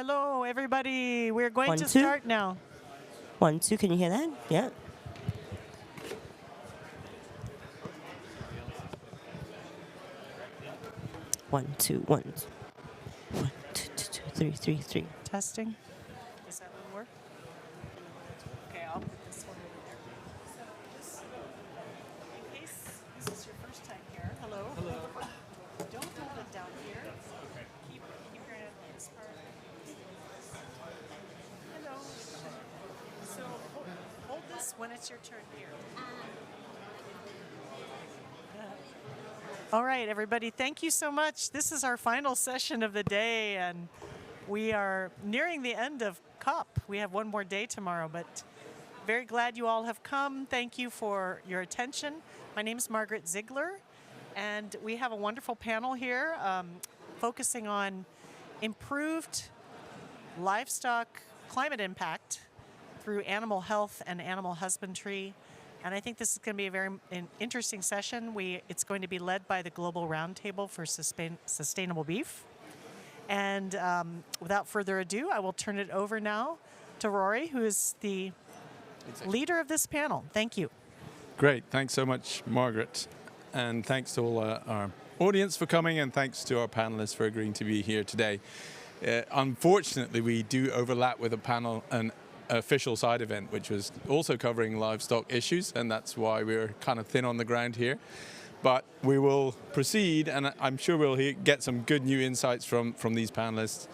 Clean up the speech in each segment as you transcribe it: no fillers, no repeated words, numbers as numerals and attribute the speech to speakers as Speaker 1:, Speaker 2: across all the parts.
Speaker 1: Hello, everybody. We're going
Speaker 2: One,
Speaker 1: to
Speaker 2: two.
Speaker 1: start now.
Speaker 2: 1, 2, can you hear that? Yeah. One, two, one. 1, 2, 2, 2, 3, 3, 3.
Speaker 1: Testing. Does that one work? Okay, I'll put this one over there. So this, in case this is your first time here, hello. Hello. Don't hold it down here. Okay. Keep your hand on this part. Hello. So hold this when it's your turn here. All right, everybody, thank you so much. This is our final session of the day, and we are nearing the end of COP. We have one more day tomorrow, but very glad you all have come. Thank you for your attention. My name is Margaret Ziegler, and we have a wonderful panel here focusing on improved livestock climate impact through animal health and animal husbandry. And I think this is going to be a very interesting session. It's going to be led by the Global Roundtable for Sustainable Beef. And without further ado, I will turn it over now to Rory, who is the leader of this panel. Thank you.
Speaker 3: Great. Thanks so much, Margaret. And thanks to all our audience for coming, and thanks to our panelists for agreeing to be here today. Unfortunately, we do overlap with a panel, an official side event, which was also covering livestock issues, and that's why we're kind of thin on the ground here. But we will proceed, and I'm sure we'll get some good new insights from these panelists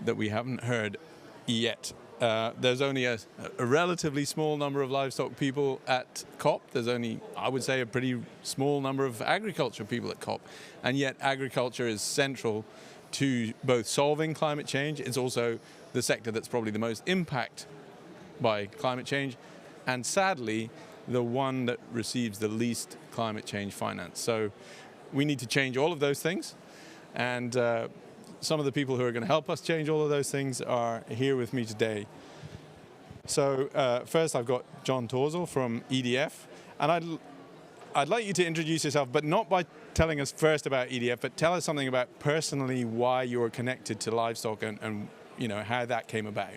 Speaker 3: that we haven't heard yet. There's only a relatively small number of livestock people at COP. There's only, I would say, a pretty small number of agriculture people at COP. And yet agriculture is central to both solving climate change. It's also the sector that's probably the most impacted by climate change, and sadly, the one that receives the least climate change finance. So we need to change all of those things, and some of the people who are going to help us change all of those things are here with me today. So first I've got John Torsel from EDF, and I'd like you to introduce yourself, but not by telling us first about EDF, but tell us something about personally why you're connected to livestock and you know, how that came about.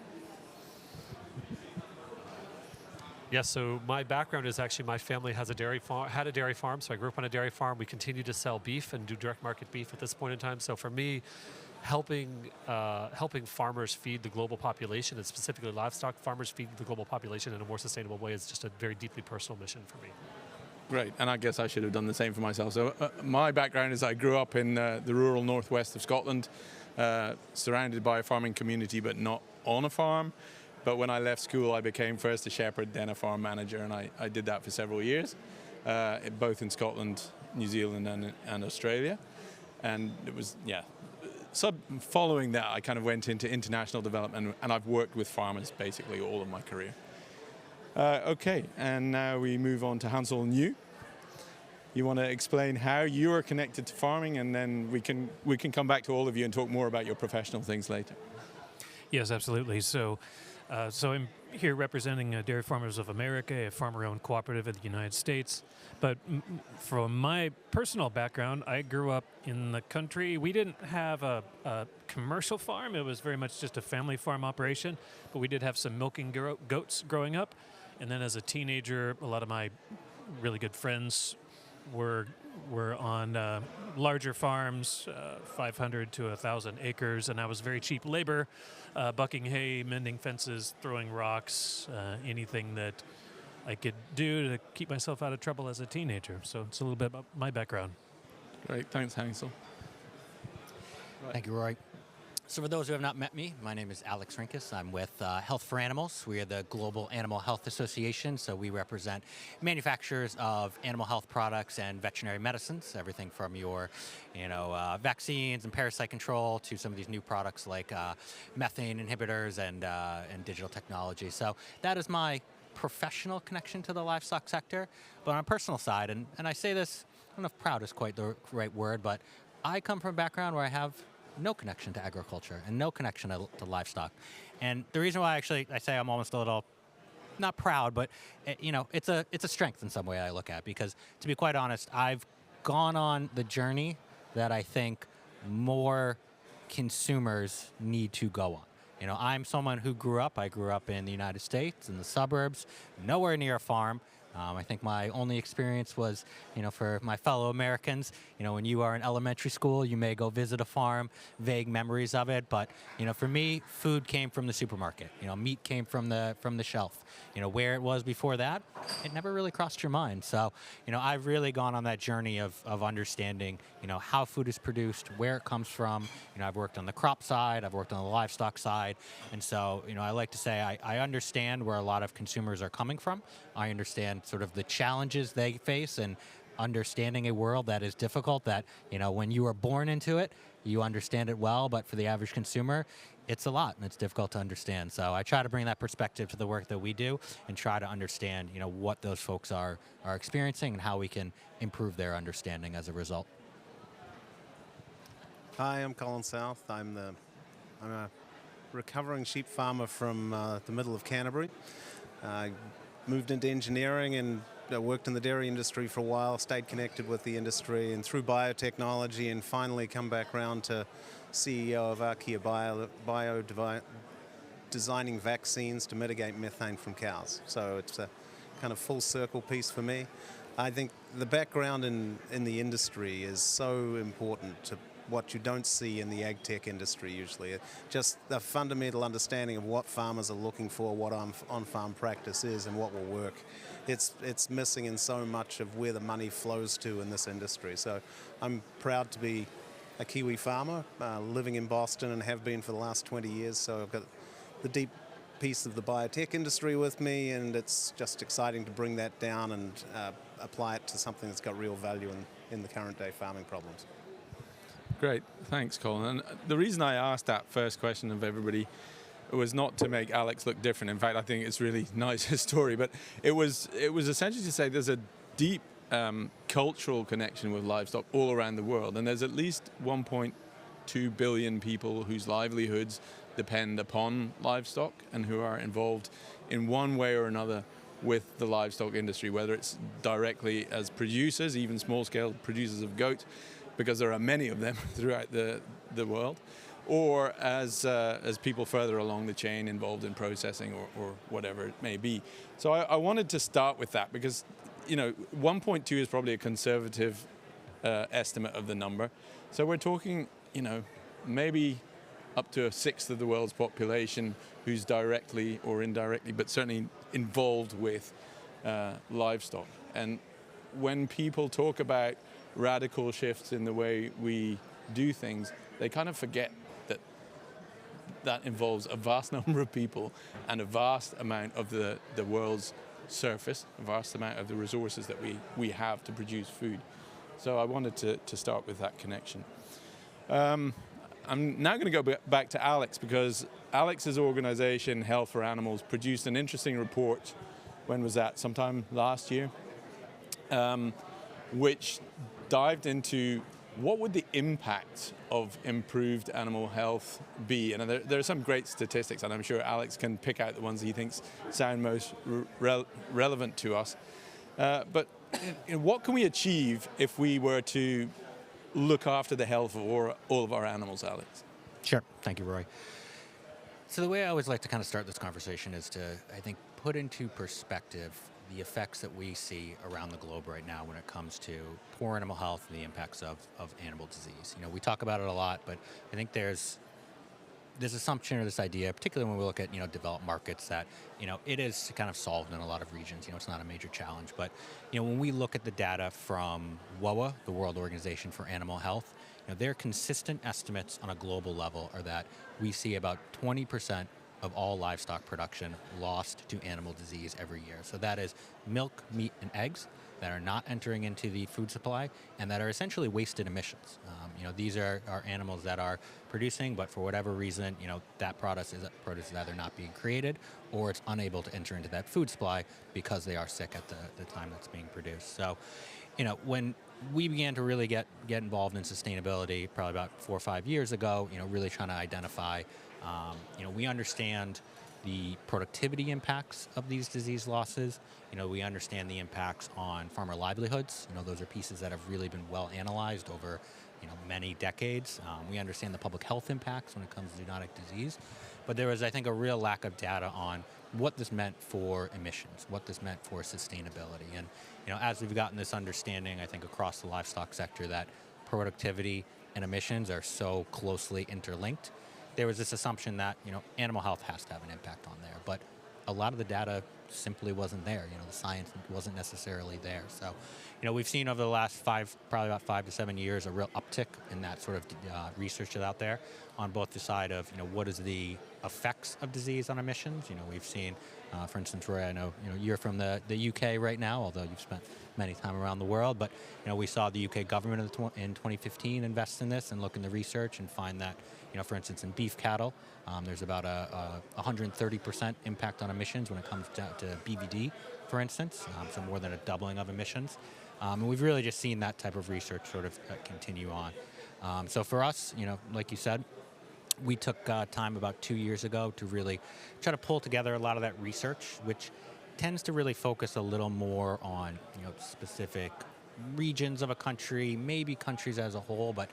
Speaker 4: Yes, so my background is actually my family has a dairy farm, had a dairy farm, so I grew up on a dairy farm. We continue to sell beef and do direct market beef at this point in time. So for me, helping farmers feed the global population, and specifically livestock farmers feed the global population in a more sustainable way, is just a very deeply personal mission for me.
Speaker 3: Great, and I guess I should have done the same for myself. So my background is I grew up in the rural northwest of Scotland, surrounded by a farming community, but not on a farm. But when I left school, I became first a shepherd, then a farm manager, and I did that for several years, both in Scotland, New Zealand, and Australia. And it was, yeah, following that, I kind of went into international development, and I've worked with farmers basically all of my career. Okay, and now we move on to Hansel New. You want to explain how you are connected to farming, and then we can come back to all of you and talk more about your professional things later.
Speaker 5: Yes, absolutely. So I'm here representing Dairy Farmers of America, a farmer-owned cooperative in the United States. But from my personal background, I grew up in the country. We didn't have a commercial farm. It was very much just a family farm operation. But we did have some milking goats growing up. And then as a teenager, a lot of my really good friends were on larger farms, 500 to 1,000 acres, and I was very cheap labor, bucking hay, mending fences, throwing rocks, anything that I could do to keep myself out of trouble as a teenager. So it's a little bit about my background.
Speaker 3: Great, thanks, Hansel.
Speaker 6: Thank you, Roy. So for those who have not met me, my name is Alex Rinkus. I'm with Health for Animals. We are the Global Animal Health Association, so we represent manufacturers of animal health products and veterinary medicines, everything from your vaccines and parasite control to some of these new products like methane inhibitors and digital technology. So that is my professional connection to the livestock sector. But on a personal side, and I say this, I don't know if proud is quite the right word, but I come from a background where I have no connection to agriculture and no connection to livestock. And the reason why I say I'm almost a little, not proud, but it's a strength in some way I look at, because to be quite honest, I've gone on the journey that I think more consumers need to go on. I'm someone who I grew up in the United States, in the suburbs, nowhere near a farm. I think my only experience was, for my fellow Americans, when you are in elementary school, you may go visit a farm, vague memories of it. But, for me, food came from the supermarket. Meat came from the shelf. Where it was before that, it never really crossed your mind. So, I've really gone on that journey of understanding, how food is produced, where it comes from. I've worked on the crop side, I've worked on the livestock side. And so, I like to say I understand where a lot of consumers are coming from. I understand sort of the challenges they face and understanding a world that is difficult, that, when you are born into it, you understand it well, but for the average consumer, it's a lot and it's difficult to understand. So I try to bring that perspective to the work that we do and try to understand, what those folks are experiencing and how we can improve their understanding as a result.
Speaker 7: Hi, I'm Colin South. I'm a recovering sheep farmer from the middle of Canterbury. I moved into engineering and worked in the dairy industry for a while, stayed connected with the industry and through biotechnology, and finally come back around to CEO of Archaea Bio, designing vaccines to mitigate methane from cows. So it's a kind of full circle piece for me. I think the background in the industry is so important to what you don't see in the ag tech industry usually. Just the fundamental understanding of what farmers are looking for, what on-farm practice is, and what will work. It's missing in so much of where the money flows to in this industry. So I'm proud to be a Kiwi farmer living in Boston and have been for the last 20 years. So I've got the deep piece of the biotech industry with me, and it's just exciting to bring that down and apply it to something that's got real value in the current day farming problems.
Speaker 3: Great, thanks, Colin. And the reason I asked that first question of everybody was not to make Alex look different. In fact, I think it's really nice, his story. But it was essentially to say there's a deep cultural connection with livestock all around the world, and there's at least 1.2 billion people whose livelihoods depend upon livestock and who are involved in one way or another with the livestock industry, whether it's directly as producers, even small-scale producers of goat, because there are many of them throughout the world, or as people further along the chain involved in processing or whatever it may be. So I wanted to start with that because, 1.2 is probably a conservative estimate of the number. So we're talking, maybe up to a sixth of the world's population who's directly or indirectly, but certainly involved with livestock. And when people talk about radical shifts in the way we do things, they kind of forget that involves a vast number of people and a vast amount of the world's surface, a vast amount of the resources that we have to produce food. So I wanted to start with that connection. I'm now going to go back to Alex, because Alex's organization, Health for Animals, produced an interesting report. When was that? Sometime last year, which dived into what would the impact of improved animal health be. And there are some great statistics, and I'm sure Alex can pick out the ones he thinks sound most relevant to us. But what can we achieve if we were to look after the health of all of our animals, Alex?
Speaker 6: Sure. Thank you, Roy. So the way I always like to kind of start this conversation is to, I think, put into perspective the effects that we see around the globe right now when it comes to poor animal health and the impacts of animal disease. We talk about it a lot, but I think there's assumption or this idea, particularly when we look at, developed markets, that, it is kind of solved in a lot of regions. It's not a major challenge. But, when we look at the data from WOA, the World Organization for Animal Health, their consistent estimates on a global level are that we see about 20% of all livestock production lost to animal disease every year. So that is milk, meat, and eggs that are not entering into the food supply and that are essentially wasted emissions. These are animals that are producing, but for whatever reason, that product is either not being created or it's unable to enter into that food supply because they are sick at the time that's being produced. So, when we began to really get involved in sustainability, probably about 4 or 5 years ago, really trying to identify, we understand the productivity impacts of these disease losses. We understand the impacts on farmer livelihoods. Those are pieces that have really been well analyzed over many decades. We understand the public health impacts when it comes to zoonotic disease, but there was, I think, a real lack of data on what this meant for emissions, what this meant for sustainability. And as we've gotten this understanding, I think across the livestock sector, that productivity and emissions are so closely interlinked, there was this assumption that animal health has to have an impact on there, but a lot of the data simply wasn't there. The science wasn't necessarily there. So, we've seen over the last probably about 5 to 7 years, a real uptick in that sort of research that's out there on both the side of what is the effects of disease on emissions. We've seen, for instance, Roy, I know you're from the UK right now, although you've spent many time around the world. But we saw the UK government in 2015 invest in this and look in the research and find that for instance, in beef cattle, there's about a 130% impact on emissions when it comes to BVD, for instance, so more than a doubling of emissions. And we've really just seen that type of research sort of continue on. So for us, like you said, we took time about 2 years ago to really try to pull together a lot of that research, which tends to really focus a little more on specific regions of a country, maybe countries as a whole, but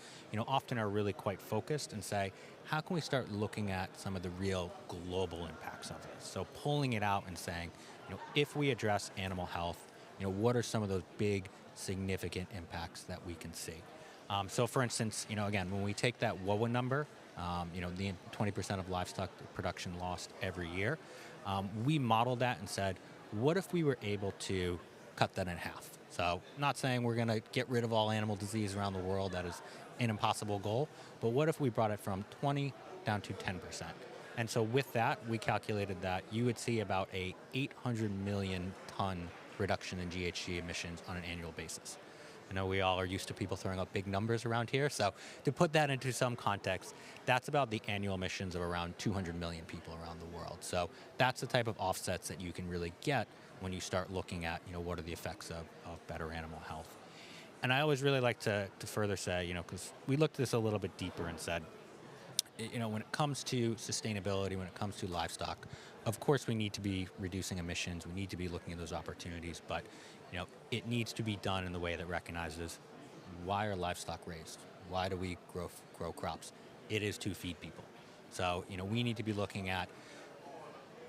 Speaker 6: often are really quite focused and say, how can we start looking at some of the real global impacts of it? So pulling it out and saying, if we address animal health, what are some of those big, significant impacts that we can see? So for instance, again, when we take that WOA number, the 20% of livestock production lost every year, we modeled that and said, what if we were able to cut that in half? So not saying we're going to get rid of all animal disease around the world. That is an impossible goal. But what if we brought it from 20 down to 10%? And so with that, we calculated that you would see about a 800 million ton reduction in GHG emissions on an annual basis. I know we all are used to people throwing up big numbers around here. So to put that into some context, that's about the annual emissions of around 200 million people around the world. So that's the type of offsets that you can really get when you start looking at, what are the effects of better animal health. And I always really like to further say, because we looked at this a little bit deeper and said, when it comes to sustainability, when it comes to livestock, of course we need to be reducing emissions, we need to be looking at those opportunities, but it needs to be done in the way that recognizes why are livestock raised? Why do we grow crops? It is to feed people. So, we need to be looking at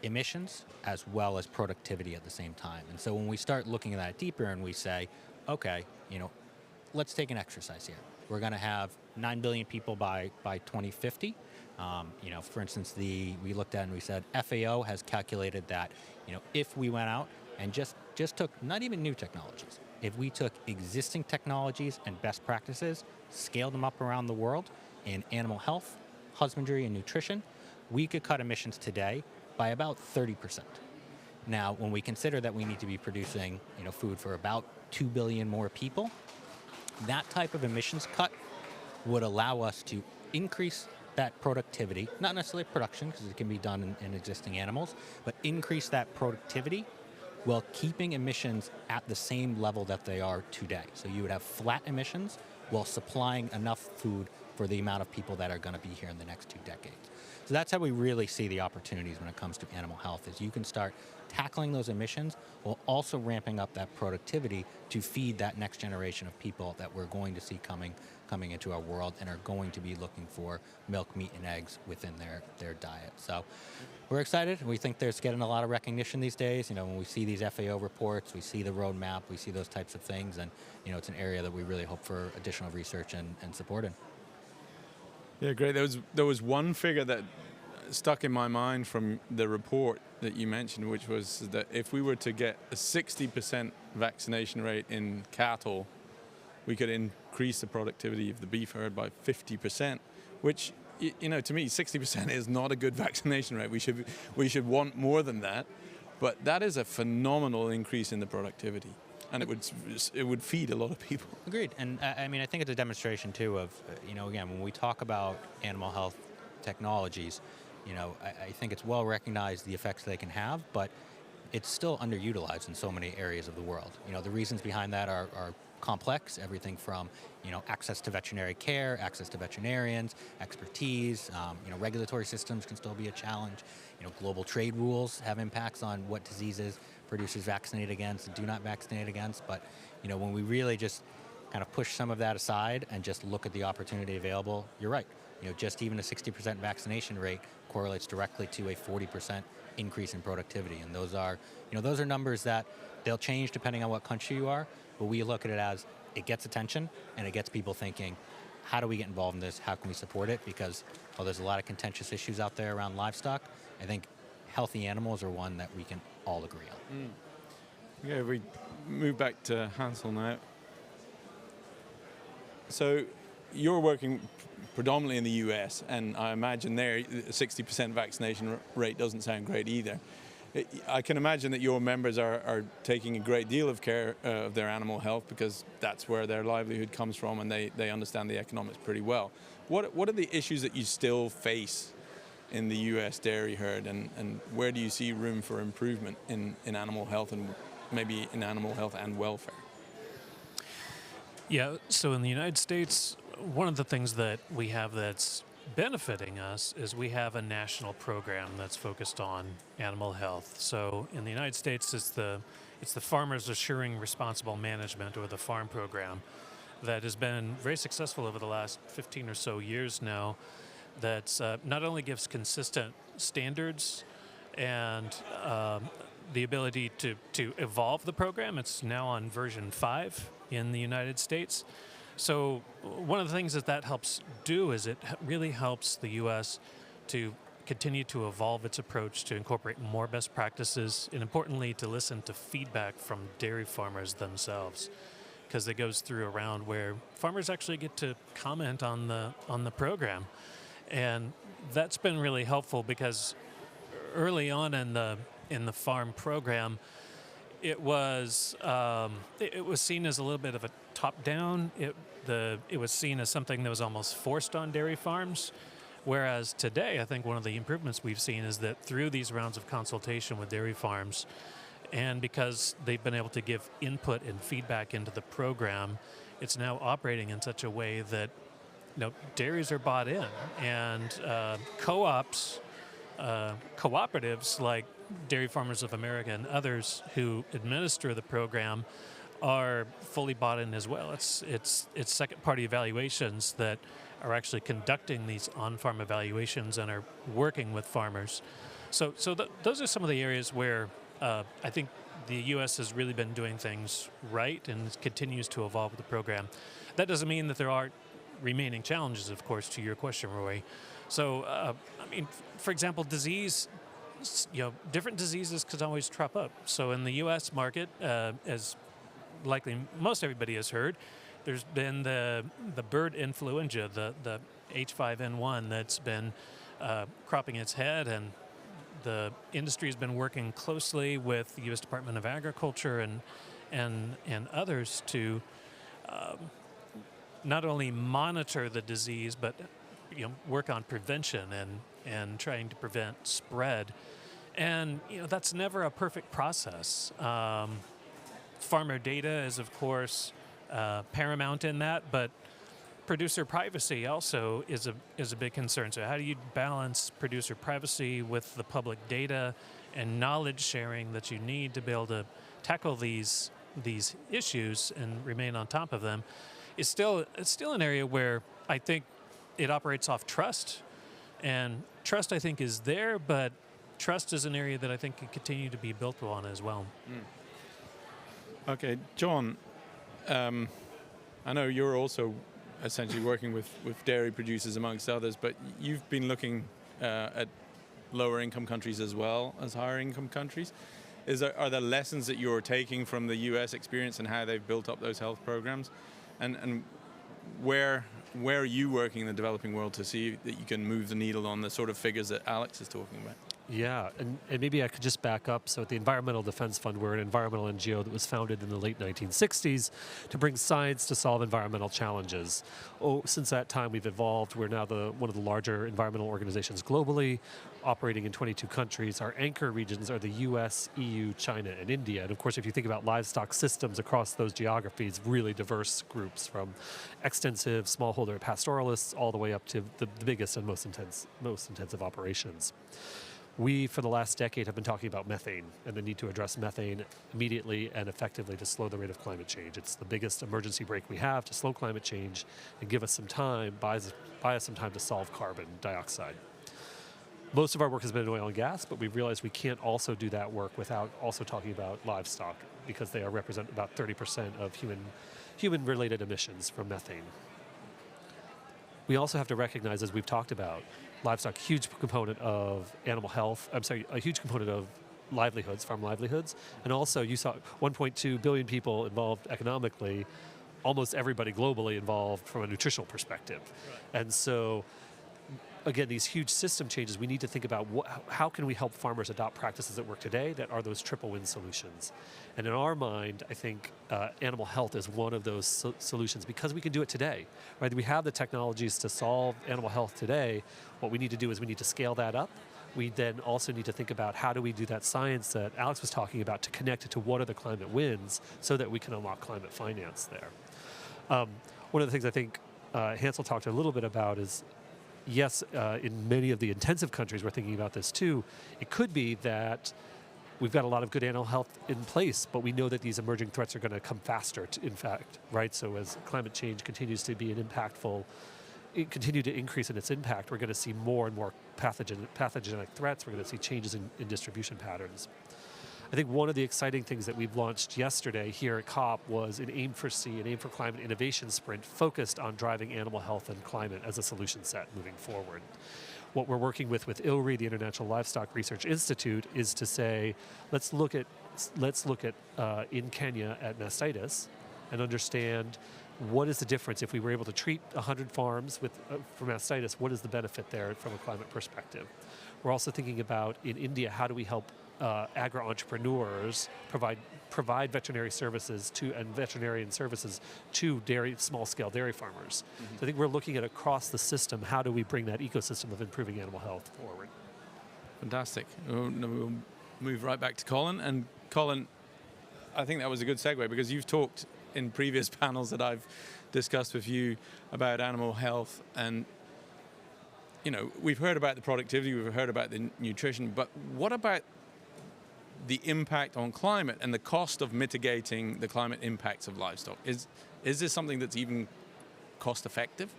Speaker 6: emissions as well as productivity at the same time. And so when we start looking at that deeper and we say, okay, let's take an exercise here. We're going to have 9 billion people by 2050. For instance, we looked at and we said FAO has calculated that, if we went out and just took not even new technologies, if we took existing technologies and best practices, scaled them up around the world in animal health, husbandry, and nutrition, we could cut emissions today by about 30%. Now, when we consider that we need to be producing, food for about 2 billion more people, that type of emissions cut would allow us to increase that productivity, not necessarily production, because it can be done in existing animals, but increase that productivity while keeping emissions at the same level that they are today. So you would have flat emissions while supplying enough food for the amount of people that are going to be here in the next 2 decades. So that's how we really see the opportunities when it comes to animal health, is you can start tackling those emissions while also ramping up that productivity to feed that next generation of people that we're going to see coming into our world and are going to be looking for milk, meat, and eggs within their diet. So we're excited. We think there's getting a lot of recognition these days. When we see these FAO reports, we see the roadmap, we see those types of things, and it's an area that we really hope for additional research and support in.
Speaker 3: Yeah, great. There was one figure that stuck in my mind from the report that you mentioned, which was that if we were to get a 60% vaccination rate in cattle, we could increase the productivity of the beef herd by 50%, which, to me, 60% is not a good vaccination rate. We should want more than that, but that is a phenomenal increase in the productivity. And it would feed a lot of people.
Speaker 6: Agreed. And I think it's a demonstration too of, again, when we talk about animal health technologies, I think it's well recognized the effects they can have, but it's still underutilized in so many areas of the world. The reasons behind that are complex, everything from, access to veterinary care, access to veterinarians, expertise, regulatory systems can still be a challenge. Global trade rules have impacts on what diseases producers vaccinate against and do not vaccinate against. But, when we really just kind of push some of that aside and just look at the opportunity available, you're right. Just even a 60% vaccination rate correlates directly to a 40% increase in productivity. And those are numbers that they'll change depending on what country you are, but we look at it as it gets attention and it gets people thinking, how do we get involved in this? How can we support it? Because while there's a lot of contentious issues out there around livestock, I think healthy animals are one that we can all agree on.
Speaker 3: Okay, we move back to Hansel now. So you're working predominantly in the US, and I imagine there a 60% vaccination rate doesn't sound great either. I can imagine that your members are taking a great deal of care of their animal health because that's where their livelihood comes from, and they understand the economics pretty well. What are the issues that you still face in the US dairy herd, and where do you see room for improvement in animal health, and maybe in animal health and welfare?
Speaker 5: Yeah, so in the United States, one of the things that we have that's benefiting us is we have a national program that's focused on animal health. So in the United States, it's the Farmers Assuring Responsible Management, or the FARM program, that has been very successful over the last 15 or so years now. That's not only gives consistent standards and the ability to evolve the program. It's now on version 5 in the United States. So one of the things that helps do is it really helps the U.S. to continue to evolve its approach to incorporate more best practices, and importantly, to listen to feedback from dairy farmers themselves, because it goes through a round where farmers actually get to comment on the program. And that's been really helpful because early on in the farm program, it was seen as a little bit of a top-down. It was seen as something that was almost forced on dairy farms, whereas today I think one of the improvements we've seen is that through these rounds of consultation with dairy farms, and because they've been able to give input and feedback into the program, it's now operating in such a way that dairies are bought in, and co-ops, cooperatives like Dairy Farmers of America and others who administer the program are fully bought in as well. It's second-party evaluations that are actually conducting these on-farm evaluations and are working with farmers. So those are some of the areas where I think the U.S. has really been doing things right and continues to evolve with the program. That doesn't mean that there aren't remaining challenges, of course, to your question, Roy. So, for example, disease, different diseases could always crop up. So in the U.S. market, as likely most everybody has heard, there's been the bird influenza, the H5N1 that's been cropping its head, and the industry has been working closely with the U.S. Department of Agriculture and others to not only monitor the disease, but work on prevention and trying to prevent spread. And that's never a perfect process. Farmer data is, of course, paramount in that, but producer privacy also is a big concern. So how do you balance producer privacy with the public data and knowledge sharing that you need to be able to tackle these issues and remain on top of them? It's still an area where I think it operates off trust, and trust I think is there, but trust is an area that I think can continue to be built on as well.
Speaker 3: Okay, John, I know you're also essentially working with dairy producers amongst others, but you've been looking at lower income countries as well as higher income countries. Are there lessons that you're taking from the US experience and how they've built up those health programs? And where are you working in the developing world to see that you can move the needle on the sort of figures that Alex is talking about?
Speaker 4: Yeah, and maybe I could just back up. So at the Environmental Defense Fund, we're an environmental NGO that was founded in the late 1960s to bring science to solve environmental challenges. Since that time, we've evolved. We're now one of the larger environmental organizations globally, operating in 22 countries. Our anchor regions are the US, EU, China, and India. And of course, if you think about livestock systems across those geographies, really diverse groups, from extensive smallholder pastoralists all the way up to the biggest and most intensive operations. We, for the last decade, have been talking about methane and the need to address methane immediately and effectively to slow the rate of climate change. It's the biggest emergency brake we have to slow climate change and give us some time, buy us some time to solve carbon dioxide. Most of our work has been in oil and gas, but we've realized we can't also do that work without also talking about livestock, because they represent about 30% of human-related emissions from methane. We also have to recognize, as we've talked about, livestock, a huge component of animal health, a huge component of livelihoods, farm livelihoods, and also you saw 1.2 billion people involved economically, almost everybody globally involved from a nutritional perspective. Right. And so, again, these huge system changes, we need to think about how can we help farmers adopt practices that work today that are those triple win solutions. And in our mind, I think animal health is one of those solutions, because we can do it today. Right? We have the technologies to solve animal health today. What we need to do is we need to scale that up. We then also need to think about how do we do that science that Alex was talking about to connect it to what are the climate wins so that we can unlock climate finance there. One of the things I think Hansel talked a little bit about is, yes, in many of the intensive countries, we're thinking about this too. It could be that we've got a lot of good animal health in place, but we know that these emerging threats are going to come faster, in fact, right? So as climate change continues to be continue to increase in its impact, we're going to see more and more pathogenic threats. We're going to see changes in distribution patterns. I think one of the exciting things that we've launched yesterday here at COP was an Aim for C, an Aim for Climate Innovation Sprint focused on driving animal health and climate as a solution set moving forward. What we're working with ILRI, the International Livestock Research Institute, is to say, let's look at in Kenya at mastitis and understand what is the difference if we were able to treat 100 farms for mastitis. What is the benefit there from a climate perspective? We're also thinking about in India, how do we help agri-entrepreneurs provide veterinary services and veterinarian services to small-scale dairy farmers. Mm-hmm. So I think we're looking at across the system, how do we bring that ecosystem of improving animal health forward?
Speaker 3: Fantastic. We'll move right back to Colin. And Colin, I think that was a good segue, because you've talked in previous panels that I've discussed with you about animal health, and we've heard about the productivity, we've heard about the nutrition, but what about the impact on climate and the cost of mitigating the climate impacts of livestock? Is this something that's even cost effective?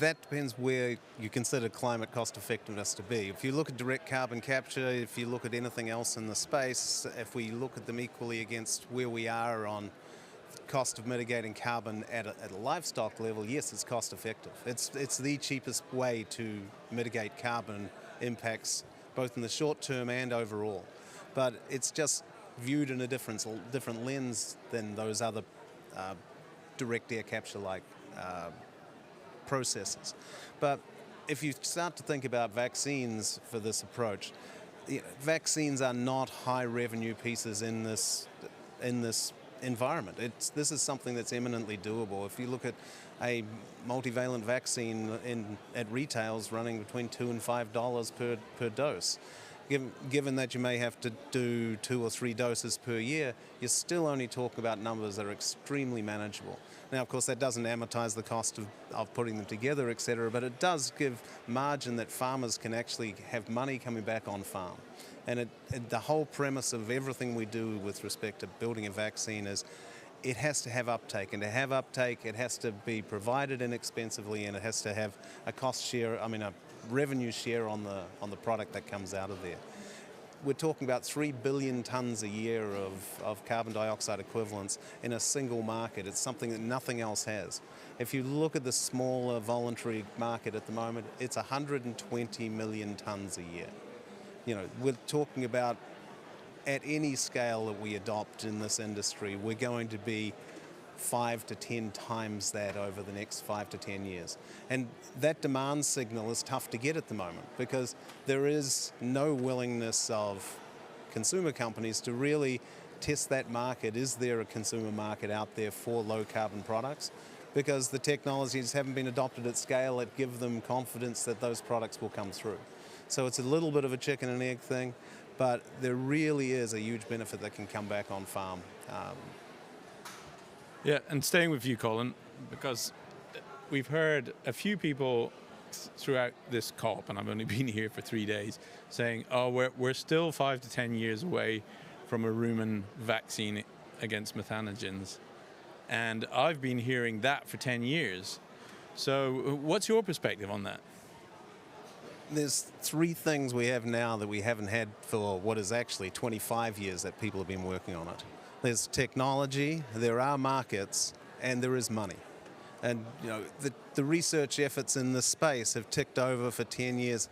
Speaker 7: That depends where you consider climate cost effectiveness to be. If you look at direct carbon capture, if you look at anything else in the space, if we look at them equally against where we are on cost of mitigating carbon at a livestock level, yes, it's cost effective. It's the cheapest way to mitigate carbon impacts, both in the short term and overall. But it's just viewed in a different lens than those other direct air capture like processes. But if you start to think about vaccines for this approach, vaccines are not high revenue pieces in this environment. This is something that's eminently doable. If you look at a multivalent vaccine at retails running between $2 and $5 per dose, given that you may have to do 2 or 3 doses per year, you're still only talking about numbers that are extremely manageable. Now, of course, that doesn't amortize the cost of putting them together, etc., but it does give margin that farmers can actually have money coming back on farm. And the whole premise of everything we do with respect to building a vaccine is it has to have uptake. And to have uptake, it has to be provided inexpensively, and it has to have a revenue share on the product that comes out of there. We're talking about 3 billion tons a year of carbon dioxide equivalents in a single market. It's something that nothing else has. If you look at the smaller voluntary market at the moment, it's 120 million tons a year. We're talking about, at any scale that we adopt in this industry, we're going to be 5 to 10 times that over the next 5 to 10 years. And that demand signal is tough to get at the moment, because there is no willingness of consumer companies to really test that market. Is there a consumer market out there for low carbon products? Because the technologies haven't been adopted at scale that give them confidence that those products will come through. So it's a little bit of a chicken and egg thing, but there really is a huge benefit that can come back on farm.
Speaker 3: Yeah, and staying with you, Colin, because we've heard a few people throughout this COP, and I've only been here for 3 days, saying, oh, we're still 5 to 10 years away from a rumen vaccine against methanogens. And I've been hearing that for 10 years. So what's your perspective on that?
Speaker 7: There's 3 things we have now that we haven't had for what is actually 25 years that people have been working on it. There's technology, there are markets, and there is money. And the research efforts in this space have ticked over for 10 years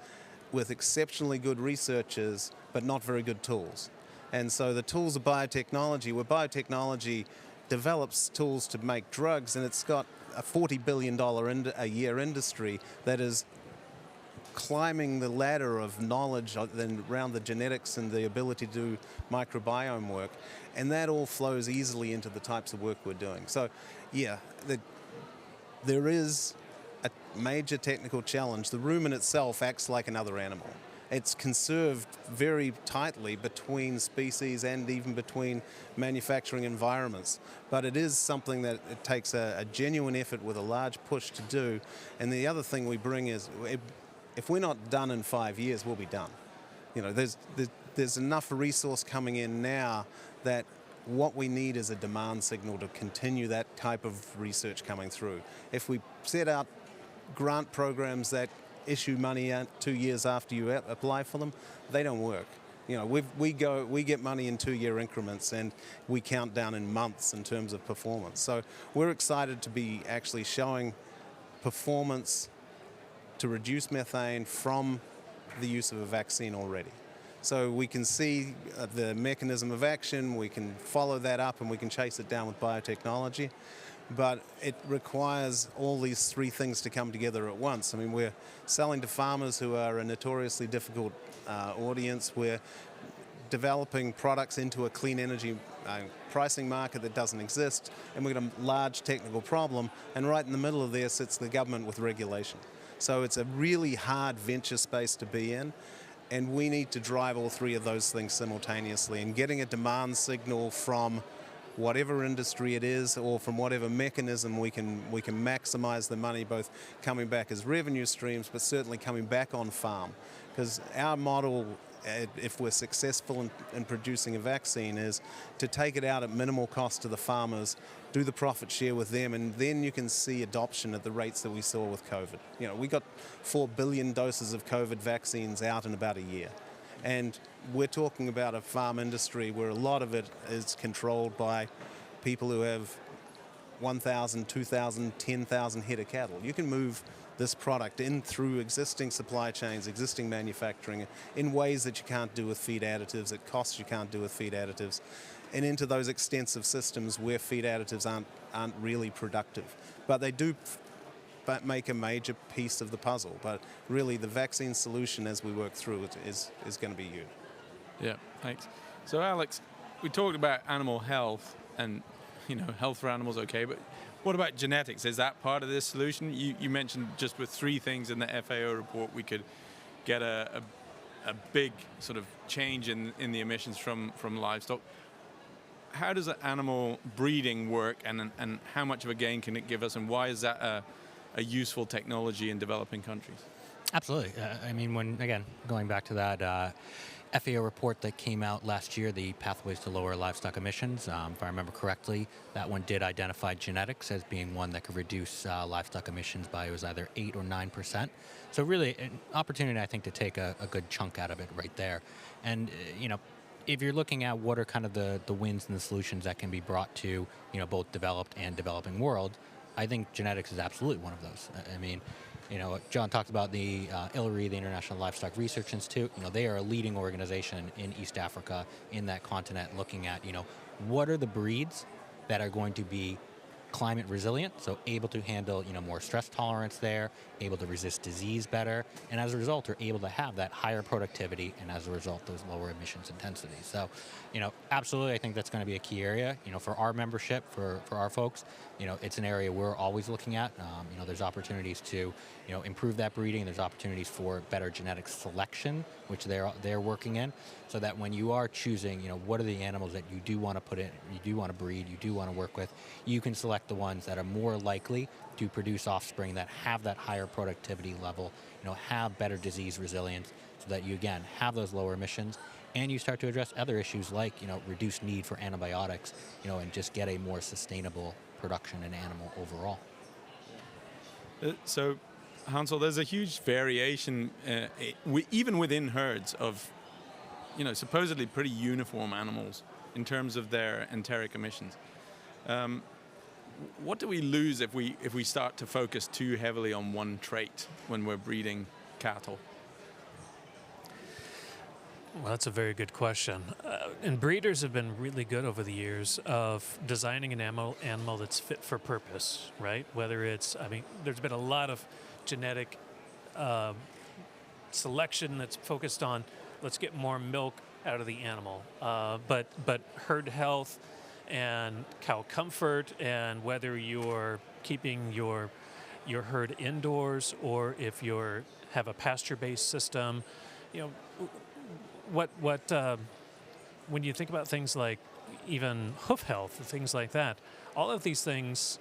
Speaker 7: with exceptionally good researchers, but not very good tools. And so the tools of biotechnology, where biotechnology develops tools to make drugs, and it's got a $40 billion a year industry that is climbing the ladder of knowledge around the genetics and the ability to do microbiome work, and that all flows easily into the types of work we're doing. So, yeah, there is a major technical challenge. The rumen itself acts like another animal. It's conserved very tightly between species and even between manufacturing environments. But it is something that it takes a genuine effort with a large push to do. And the other thing we bring is, if we're not done in 5 years, we'll be done. There's enough resource coming in now that what we need is a demand signal to continue that type of research coming through. If we set out grant programs that issue money out 2 years after you apply for them, they don't work. We get money in 2-year increments, and we count down in months in terms of performance. So we're excited to be actually showing performance to reduce methane from the use of a vaccine already. So we can see the mechanism of action, we can follow that up, and we can chase it down with biotechnology. But it requires all these 3 things to come together at once. I mean, we're selling to farmers who are a notoriously difficult audience. We're developing products into a clean energy pricing market that doesn't exist, and we've got a large technical problem, and right in the middle of there sits the government with regulation. So it's a really hard venture space to be in, and we need to drive all 3 of those things simultaneously, and getting a demand signal from whatever industry it is, or from whatever mechanism we can maximize the money, both coming back as revenue streams, but certainly coming back on farm. Because our model, if we're successful in producing a vaccine, is to take it out at minimal cost to the farmers, do the profit share with them, and then you can see adoption at the rates that we saw with COVID. We got 4 billion doses of COVID vaccines out in about a year. And we're talking about a farm industry where a lot of it is controlled by people who have 1,000, 2,000, 10,000 head of cattle. You can move this product in through existing supply chains, existing manufacturing, in ways that you can't do with feed additives, at costs you can't do with feed additives, and into those extensive systems where feed additives aren't really productive. But they do make a major piece of the puzzle. But really, the vaccine solution as we work through it is going to be huge.
Speaker 3: Yeah, thanks. So Alex, we talked about animal health and health for animals, okay, but what about genetics? Is that part of this solution? You mentioned just with 3 things in the FAO report we could get a big sort of change in the emissions from livestock. How does animal breeding work, and how much of a gain can it give us, and why is that a useful technology in developing countries?
Speaker 6: Absolutely. I mean, going back to that FAO report that came out last year, the Pathways to Lower Livestock Emissions, if I remember correctly, that one did identify genetics as being one that could reduce livestock emissions by, it was either 8 or 9%. So really an opportunity, I think, to take a good chunk out of it right there. And, if you're looking at what are kind of the wins and the solutions that can be brought to, both developed and developing world, I think genetics is absolutely one of those. I mean, John talked about the ILRI, the International Livestock Research Institute. They are a leading organization in East Africa, in that continent, looking at, what are the breeds that are going to be climate resilient, so able to handle, more stress tolerance there, able to resist disease better, and as a result are able to have that higher productivity, and as a result those lower emissions intensity. So, absolutely, I think that's going to be a key area. For our membership, for our folks, it's an area we're always looking at. There's opportunities to, improve that breeding. There's opportunities for better genetic selection, which they're working in, so that when you are choosing, what are the animals that you do want to put in, you do want to breed, you do want to work with, you can select select the ones that are more likely to produce offspring that have that higher productivity level, have better disease resilience, so that you, again, have those lower emissions, and you start to address other issues like, reduced need for antibiotics, and just get a more sustainable production in animal overall.
Speaker 3: So, Hansel, there's a huge variation, even within herds, of, supposedly pretty uniform animals in terms of their enteric emissions. What do we lose if we start to focus too heavily on one trait when we're breeding cattle?
Speaker 5: Well, that's a very good question. And breeders have been really good over the years of designing an animal that's fit for purpose, right? Whether it's, there's been a lot of genetic selection that's focused on let's get more milk out of the animal. But herd health and cow comfort, and whether you're keeping your herd indoors or if you're have a pasture-based system, when you think about things like even hoof health and things like that, all of these things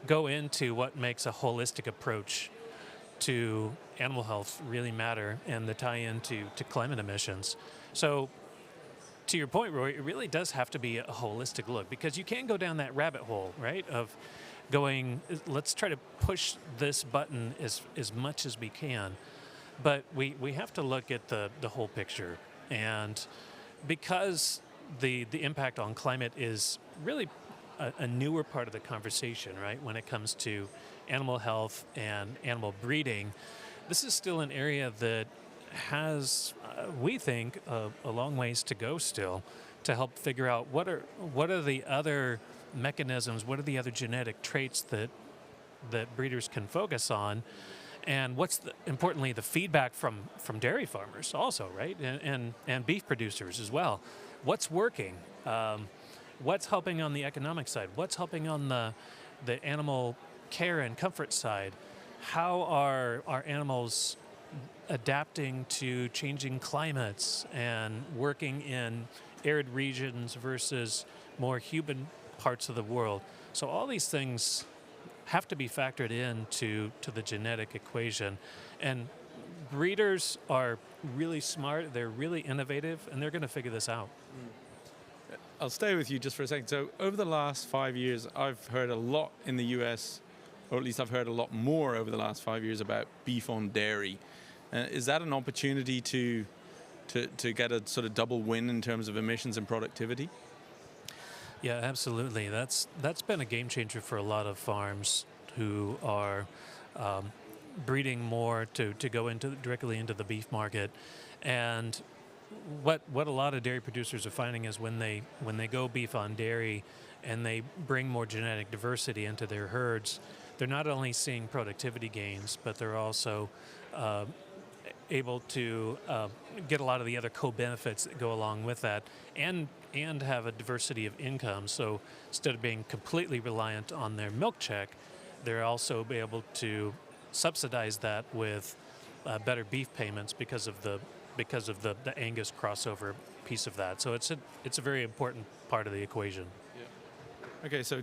Speaker 5: go into what makes a holistic approach to animal health really matter, and the tie-in to climate emissions. So to your point, Roy, it really does have to be a holistic look, because you can't go down that rabbit hole, right, of going, let's try to push this button as much as we can. But we have to look at the whole picture. And because the impact on climate is really a newer part of the conversation, right, when it comes to animal health and animal breeding, this is still an area that has, we think, a long ways to go still to help figure out what are the other mechanisms, what are the other genetic traits that breeders can focus on, and what's importantly the feedback from dairy farmers also, right, and beef producers as well. What's working? What's helping on the economic side? What's helping on the animal care and comfort side? How are our animals adapting to changing climates and working in arid regions versus more humid parts of the world? So all these things have to be factored into the genetic equation. And breeders are really smart, they're really innovative, and they're going to figure this out.
Speaker 3: I'll stay with you just for a second. So over the last 5 years, I've heard a lot in the US, or at least I've heard a lot more over the last 5 years about beef on dairy. Is that an opportunity to get a sort of double win in terms of emissions and productivity?
Speaker 5: Yeah, absolutely. That's been a game changer for a lot of farms who are breeding more to go directly into the beef market. And what a lot of dairy producers are finding is when they go beef on dairy and they bring more genetic diversity into their herds, they're not only seeing productivity gains, but they're also able to get a lot of the other co-benefits that go along with that, and have a diversity of income. So instead of being completely reliant on their milk check, they're also be able to subsidize that with better beef payments because of the Angus crossover piece of that. So it's a very important part of the equation.
Speaker 3: Yeah. Okay, so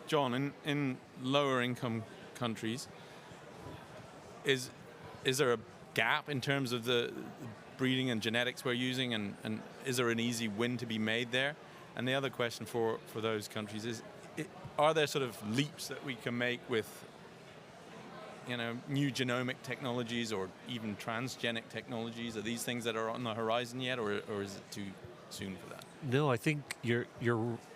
Speaker 3: John, in lower income countries, is there a gap in terms of the breeding and genetics we're using, and is there an easy win to be made there? And the other question for those countries is, are there sort of leaps that we can make with new genomic technologies or even transgenic technologies? Are these things that are on the horizon yet, or is it too soon for that?
Speaker 4: No, I think you're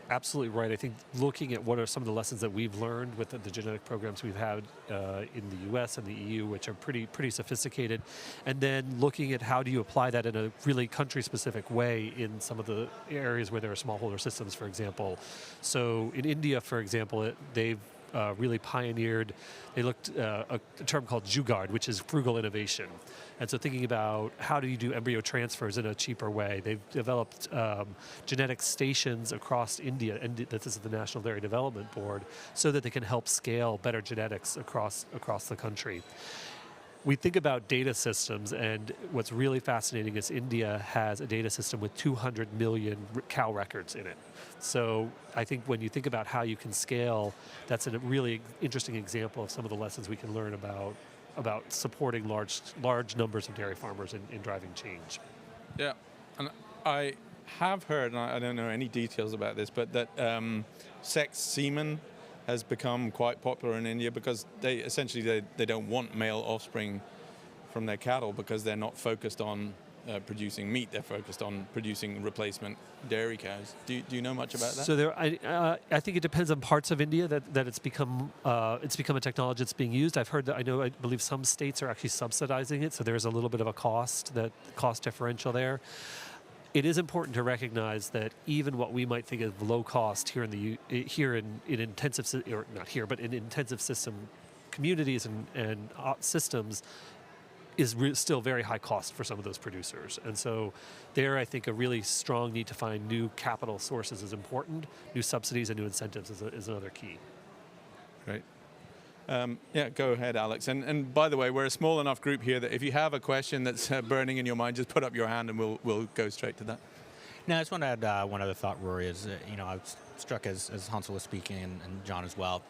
Speaker 4: absolutely right. I think looking at what are some of the lessons that we've learned with the genetic programs we've had in the U.S. and the EU, which are pretty sophisticated, and then looking at how do you apply that in a really country-specific way in some of the areas where there are smallholder systems, for example. So in India, for example, they've really pioneered, they looked a term called jugaad, which is frugal innovation. And so thinking about how do you do embryo transfers in a cheaper way. They've developed genetic stations across India, and this is the National Dairy Development Board, so that they can help scale better genetics across the country. we think about data systems, and what's really fascinating is India has a data system with 200 million cow records in it. So I think when you think about how you can scale, that's a really interesting example of some of the lessons we can learn about supporting large numbers of dairy farmers in driving change.
Speaker 3: Yeah, and I have heard, and I don't know any details about this, but that sex semen has become quite popular in India because they don't want male offspring from their cattle because they're not focused on producing meat. They're focused on producing replacement dairy cows. Do you know much about that?
Speaker 4: So I think it depends on parts of India that it's become a technology that's being used. I've heard that I believe some states are actually subsidizing it, so there's a little bit of a cost differential there. It is important to recognize that even what we might think of low cost here in intensive in intensive system communities and systems is still very high cost for some of those producers. And so there, I think a really strong need to find new capital sources is important. New subsidies and new incentives is another key.
Speaker 3: Great. Yeah, go ahead, Alex. And by the way, we're a small enough group here that if you have a question that's burning in your mind, just put up your hand and we'll go straight to that.
Speaker 6: Now, I just want to add one other thought, Rory, is, I was struck as Hansel was speaking and John as well.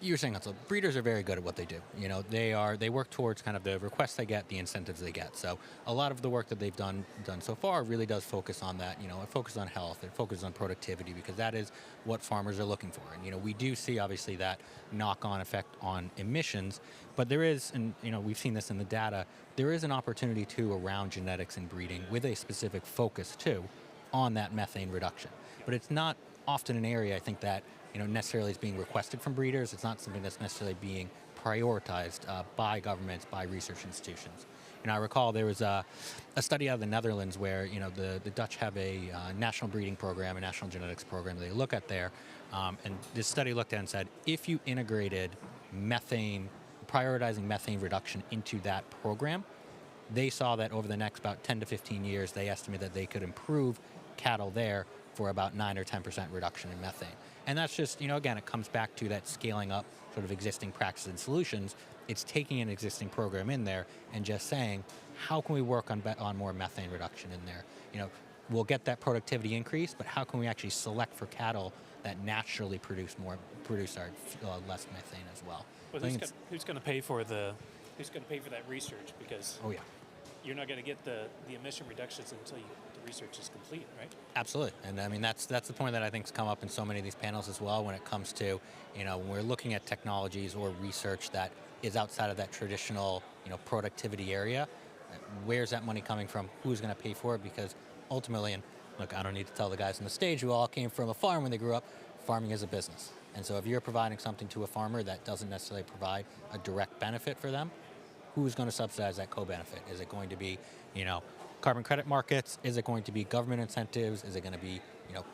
Speaker 6: You were saying, Hansel, breeders are very good at what they do. They work towards kind of the requests they get, the incentives they get. So a lot of the work that they've done so far really does focus on that. It focuses on health, it focuses on productivity, because that is what farmers are looking for. And we do see obviously that knock-on effect on emissions, but there is, and we've seen this in the data, there is an opportunity too around genetics and breeding with a specific focus too on that methane reduction. But it's not often an area, I think, that necessarily is being requested from breeders. It's not something that's necessarily being prioritized by governments, by research institutions. I recall there was a study out of the Netherlands where the Dutch have a national breeding program, a national genetics program they look at there, and this study looked at and said if you integrated prioritizing methane reduction into that program, they saw that over the next about 10 to 15 years, they estimate that they could improve cattle there for about 9 or 10% reduction in methane. And that's just, again, it comes back to that scaling up sort of existing practices and solutions. It's taking an existing program in there and just saying, how can we work on more methane reduction in there? We'll get that productivity increase, but how can we actually select for cattle that naturally produce less methane as well?
Speaker 5: Well, who's going to pay for that research? Because you're not going to get the emission reductions until the research is complete, right?
Speaker 6: Absolutely, and I mean that's the point that I think has come up in so many of these panels as well. When it comes to when we're looking at technologies or research that is outside of that traditional productivity area, where's that money coming from? Who's going to pay for it? Because ultimately, and look, I don't need to tell the guys on the stage who all came from a farm when they grew up, farming is a business, and so if you're providing something to a farmer that doesn't necessarily provide a direct benefit for them, who's going to subsidize that co-benefit? Is it going to be, carbon credit markets? Is it going to be government incentives? Is it going to be,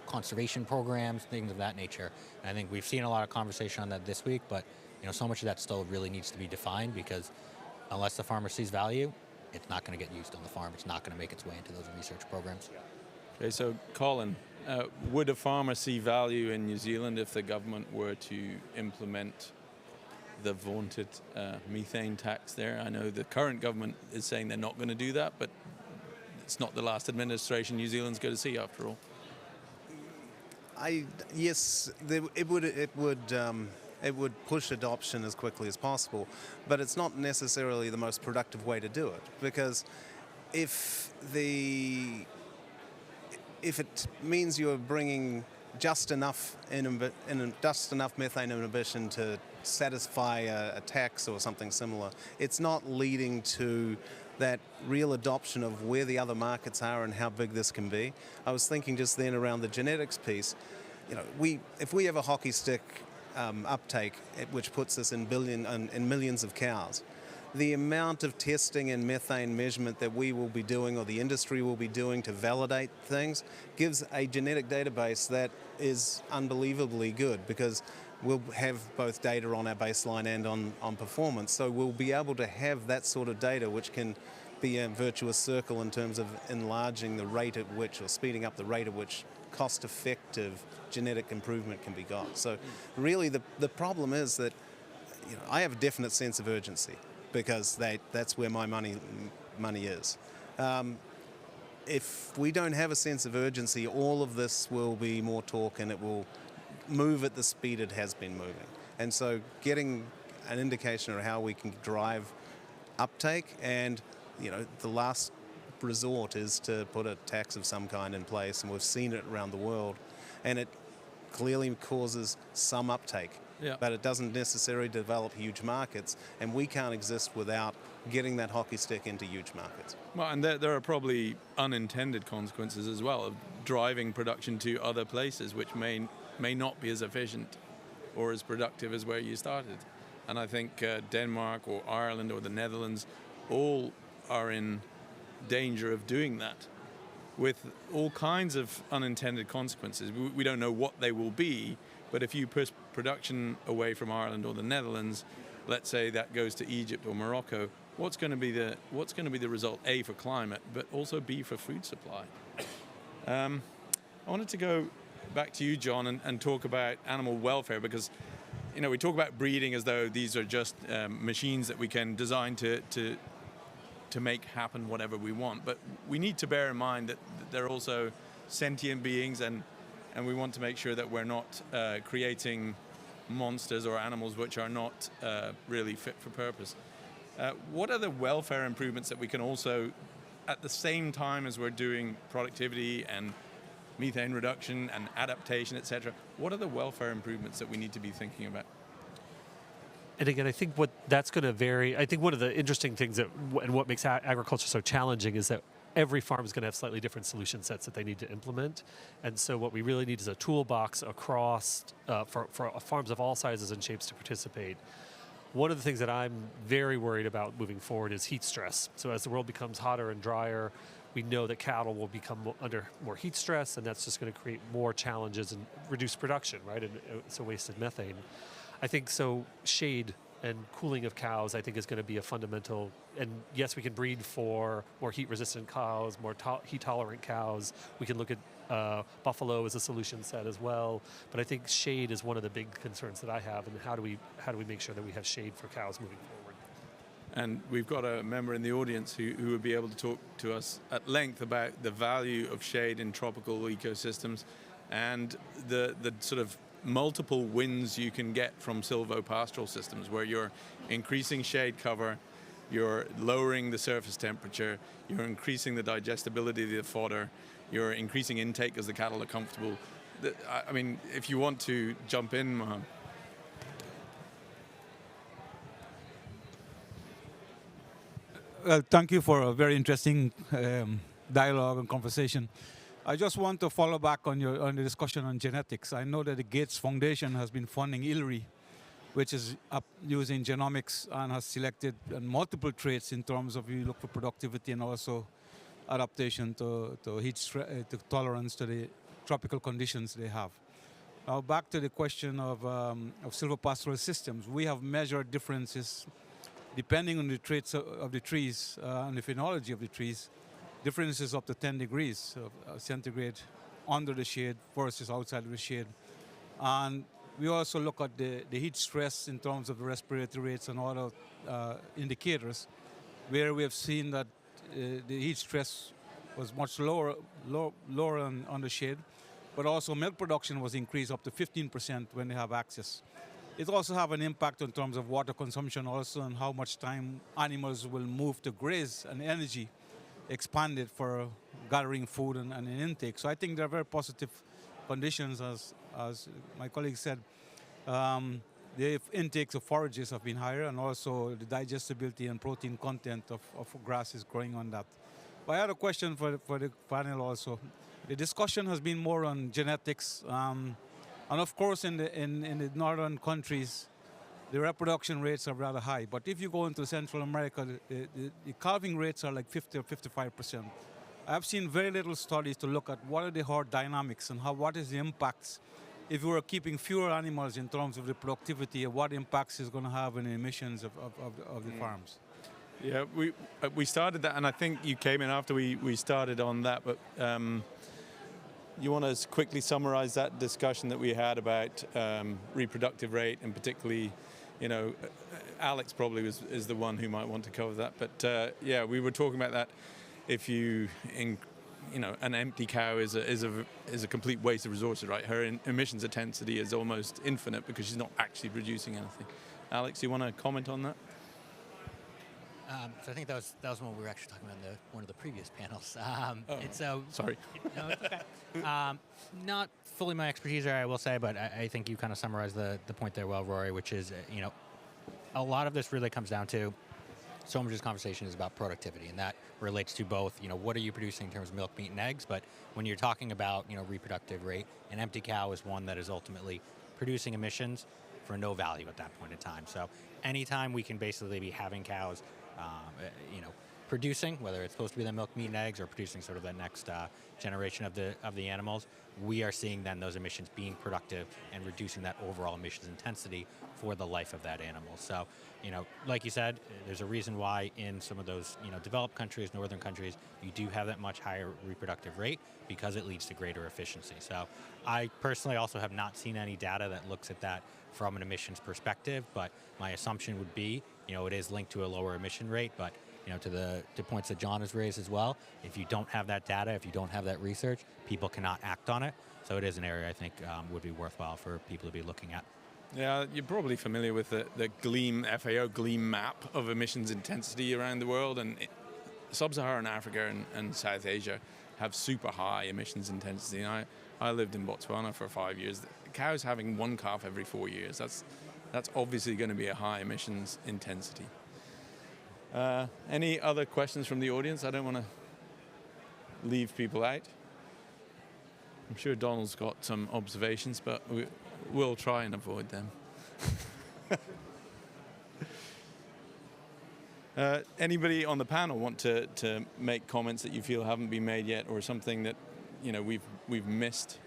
Speaker 6: conservation programs, things of that nature? And I think we've seen a lot of conversation on that this week, but, so much of that still really needs to be defined, because unless the farmer sees value, it's not going to get used on the farm. It's not going to make its way into those research programs.
Speaker 3: Okay, so Colin, would a farmer see value in New Zealand if the government were to implement the vaunted methane tax there? I know the current government is saying they're not going to do that, but it's not the last administration New Zealand's going to see after all.
Speaker 7: Yes, it would push adoption as quickly as possible, but it's not necessarily the most productive way to do it, because if it means you're bringing just enough methane inhibition to satisfy a tax or something similar, it's not leading to that real adoption of where the other markets are and how big this can be. I was thinking just then around the genetics piece. If we have a hockey stick uptake, which puts us in millions of cows, the amount of testing and methane measurement that we will be doing, or the industry will be doing, to validate things gives a genetic database that is unbelievably good, because we'll have both data on our baseline and on performance. So we'll be able to have that sort of data, which can be a virtuous circle in terms of enlarging the rate at which, or speeding up the rate at which, cost-effective genetic improvement can be got. So really the problem is that I have a definite sense of urgency because that's where my money is. If we don't have a sense of urgency, all of this will be more talk, and it will move at the speed it has been moving. And so getting an indication of how we can drive uptake, and the last resort is to put a tax of some kind in place, and we've seen it around the world, and it clearly causes some uptake.
Speaker 3: Yeah.
Speaker 7: But it doesn't necessarily develop huge markets, and we can't exist without getting that hockey stick into huge markets.
Speaker 3: Well, and there are probably unintended consequences as well of driving production to other places, which may not be as efficient or as productive as where you started. And I think Denmark or Ireland or the Netherlands all are in danger of doing that, with all kinds of unintended consequences. We don't know what they will be, but if you push production away from Ireland or the Netherlands, let's say that goes to Egypt or Morocco, what's going to be the result? A, for climate, but also B, for food supply. I wanted to go back to you, John, and talk about animal welfare, because we talk about breeding as though these are just machines that we can design to make happen whatever we want. But we need to bear in mind that they're also sentient beings, and we want to make sure that we're not creating monsters or animals which are not really fit for purpose. What are the welfare improvements that we can also, at the same time as we're doing productivity and methane reduction and adaptation, etc., what are the welfare improvements that we need to be thinking about?
Speaker 4: And again, I think that's going to vary. I think one of the interesting things and what makes agriculture so challenging is that every farm is going to have slightly different solution sets that they need to implement. And so what we really need is a toolbox across for farms of all sizes and shapes to participate. One of the things that I'm very worried about moving forward is heat stress. So as the world becomes hotter and drier, we know that cattle will become under more heat stress, and that's just going to create more challenges and reduce production, right? And so wasted methane. I think so shade and cooling of cows, I think, is going to be a fundamental. And yes, we can breed for more heat-resistant cows, more heat-tolerant cows. We can look at buffalo as a solution set as well. But I think shade is one of the big concerns that I have. And how do we make sure that we have shade for cows moving forward?
Speaker 3: And we've got a member in the audience who would be able to talk to us at length about the value of shade in tropical ecosystems and the sort of multiple wins you can get from silvopastoral systems, where you're increasing shade cover, you're lowering the surface temperature, you're increasing the digestibility of the fodder, you're increasing intake as the cattle are comfortable. I mean, if you want to jump in, Mohan.
Speaker 8: Well, thank you for a very interesting dialogue and conversation. I just want to follow back on the discussion on genetics. I know that the Gates Foundation has been funding ILRI, which is using genomics and has selected multiple traits in terms of you look for productivity and also adaptation to heat to tolerance to the tropical conditions they have. Now back to the question of silvopastoral systems. We have measured differences depending on the traits of the trees and the phenology of the trees. Differences up to 10 degrees centigrade under the shade versus outside of the shade. And we also look at the heat stress in terms of the respiratory rates and other indicators, where we have seen that the heat stress was much lower on the shade, but also milk production was increased up to 15% when they have access. It also have an impact in terms of water consumption also, and how much time animals will move to graze, and energy expanded for gathering food and intake. So I think there are very positive conditions, as my colleague said. The intakes of forages have been higher, and also the digestibility and protein content of grass is growing on that. But I had a question for the panel also. The discussion has been more on genetics, and of course in the northern countries, the reproduction rates are rather high. But if you go into Central America, the calving rates are like 50 or 55%. I've seen very little studies to look at what are the herd dynamics and what is the impacts if we were keeping fewer animals in terms of the productivity, and what impacts is going to have in the emissions of the farms.
Speaker 3: Yeah, we started that, and I think you came in after we started on that, but you want to quickly summarize that discussion that we had about reproductive rate, and particularly you know, Alex probably is the one who might want to cover that. But yeah, we were talking about that. If you, you know, an empty cow is a complete waste of resources, right? Her emissions intensity is almost infinite because she's not actually producing anything. Alex, you want to comment on that?
Speaker 6: So I think that was when we were actually talking about in one of the previous panels.
Speaker 3: Sorry.
Speaker 6: No, it's okay. Not fully my expertise there, I will say, but I think you kind of summarized the point there well, Rory, which is, you know, a lot of this really comes down to, so much of this conversation is about productivity, and that relates to both, you know, what are you producing in terms of milk, meat, and eggs, but when you're talking about, you know, reproductive rate, an empty cow is one that is ultimately producing emissions for no value at that point in time. So anytime we can basically be having cows, you know, producing, whether it's supposed to be the milk, meat, and eggs, or producing sort of the next generation of the animals, we are seeing then those emissions being productive and reducing that overall emissions intensity for the life of that animal. So, you know, like you said, there's a reason why in some of those, you know, developed countries, northern countries, you do have that much higher reproductive rate because it leads to greater efficiency. So I personally also have not seen any data that looks at that from an emissions perspective, but my assumption would be, you know, it is linked to a lower emission rate, but you know, to the points that John has raised as well, if you don't have that data, if you don't have that research, people cannot act on it. So it is an area I think would be worthwhile for people to be looking at.
Speaker 3: Yeah, you're probably familiar with the GLEAM, FAO GLEAM map of emissions intensity around the world, and Sub-Saharan Africa and South Asia have super high emissions intensity. And I lived in Botswana for 5 years. The cows having one calf every 4 years, that's obviously going to be a high emissions intensity. Any other questions from the audience? I don't want to leave people out. I'm sure Donald's got some observations, but we'll try and avoid them. Anybody on the panel want to make comments that you feel haven't been made yet, or something that, you know, we've missed?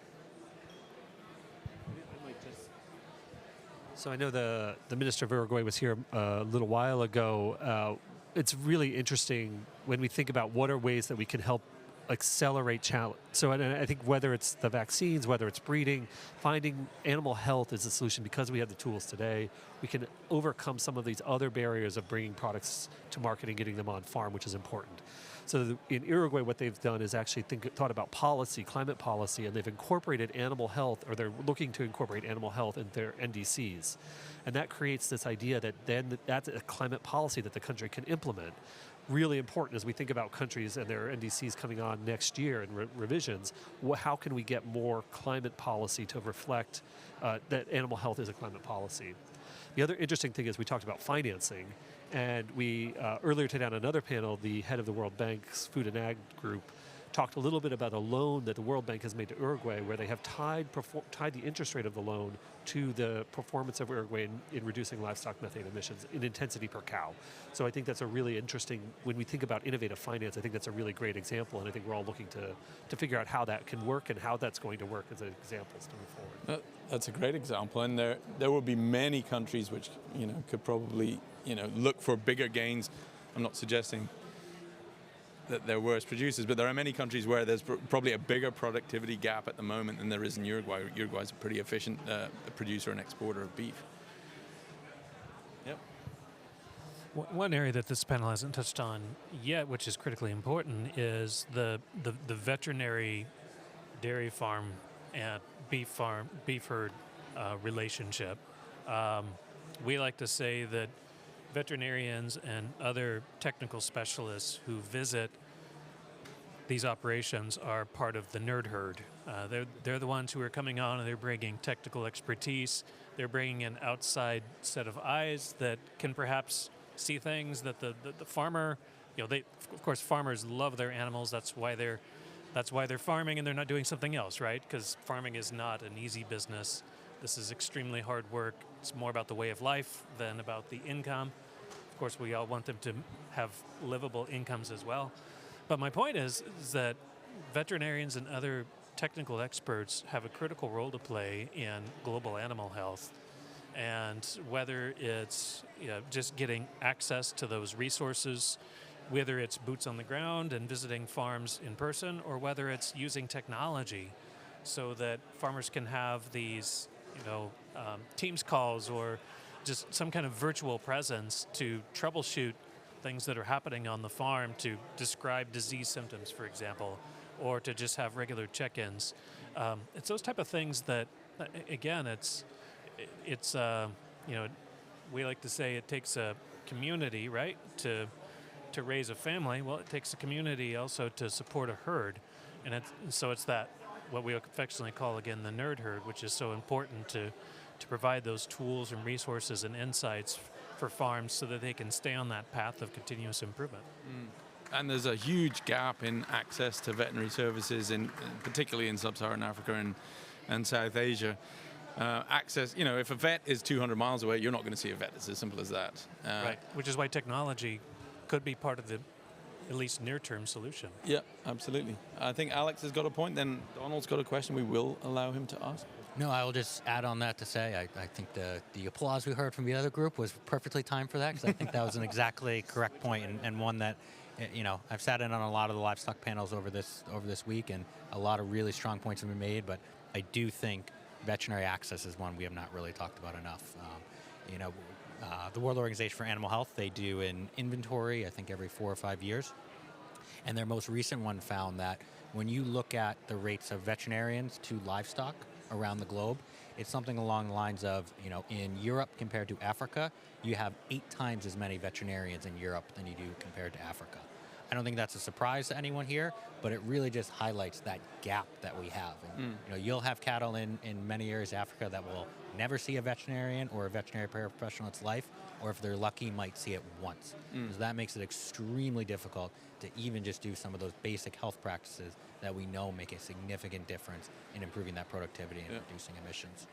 Speaker 4: So I know the Minister of Uruguay was here a little while ago. It's really interesting when we think about what are ways that we can help accelerate challenge. So I think whether it's the vaccines, whether it's breeding, finding animal health is the solution because we have the tools today. We can overcome some of these other barriers of bringing products to market and getting them on farm, which is important. So in Uruguay, what they've done is actually thought about policy, climate policy, and they've incorporated animal health, or they're looking to incorporate animal health in their NDCs. And that creates this idea that then that's a climate policy that the country can implement. Really important as we think about countries and their NDCs coming on next year and revisions, how can we get more climate policy to reflect that animal health is a climate policy? The other interesting thing is we talked about financing, and we earlier today on another panel, the head of the World Bank's Food and Ag group talked a little bit about a loan that the World Bank has made to Uruguay, where they have tied the interest rate of the loan to the performance of Uruguay in reducing livestock methane emissions in intensity per cow. So I think that's a really interesting, when we think about innovative finance, I think that's a really great example, and I think we're all looking to figure out how that can work and how that's going to work as examples to move forward.
Speaker 3: That's a great example, and there will be many countries which, you know, could probably, you know, look for bigger gains. I'm not suggesting that they're worse producers, but there are many countries where there's probably a bigger productivity gap at the moment than there is in Uruguay. Uruguay's a pretty efficient producer and exporter of beef. Yep.
Speaker 5: One area that this panel hasn't touched on yet, which is critically important, is the veterinary dairy farm and beef herd relationship. We like to say that veterinarians and other technical specialists who visit these operations are part of the nerd herd. They're the ones who are coming on and they're bringing technical expertise. They're bringing an outside set of eyes that can perhaps see things that the farmer, you know, of course farmers love their animals. That's why they're farming and they're not doing something else, right? Because farming is not an easy business. This is extremely hard work. It's more about the way of life than about the income. Of course, we all want them to have livable incomes as well. But my point is that veterinarians and other technical experts have a critical role to play in global animal health. And whether it's, you know, just getting access to those resources, whether it's boots on the ground and visiting farms in person, or whether it's using technology so that farmers can have these, you know, Teams calls or just some kind of virtual presence to troubleshoot things that are happening on the farm, to describe disease symptoms, for example, or to just have regular check-ins. It's those type of things that, again, it's we like to say it takes a community, right, to raise a family. Well, it takes a community also to support a herd, and it's that what we affectionately call, again, the nerd herd, which is so important to provide those tools and resources and insights for farms so that they can stay on that path of continuous improvement.
Speaker 3: And there's a huge gap in access to veterinary services, particularly in sub-Saharan Africa and South Asia. Access, if a vet is 200 miles away, you're not going to see a vet. It's as simple as that.
Speaker 5: Right, which is why technology could be part of the at least near-term solution.
Speaker 3: Yeah, absolutely. I think Alex has got a point. Then Donald's got a question we will allow him to ask.
Speaker 6: No, I will just add on that to say I think the applause we heard from the other group was perfectly timed for that, because I think that was an exactly correct point, and one that, I've sat in on a lot of the livestock panels over this week, and a lot of really strong points have been made, but I do think veterinary access is one we have not really talked about enough. The World Organization for Animal Health, they do an inventory, I think, every 4 or 5 years. And their most recent one found that when you look at the rates of veterinarians to livestock around the globe, it's something along the lines of, in Europe compared to Africa, you have 8 times as many veterinarians in Europe than you do compared to Africa. I don't think that's a surprise to anyone here, but it really just highlights that gap that we have. And, you'll have cattle in many areas of Africa that will never see a veterinarian or a veterinary paraprofessional in its life, or if they're lucky, might see it once. So that makes it extremely difficult to even just do some of those basic health practices that we know make a significant difference in improving that productivity and reducing emissions.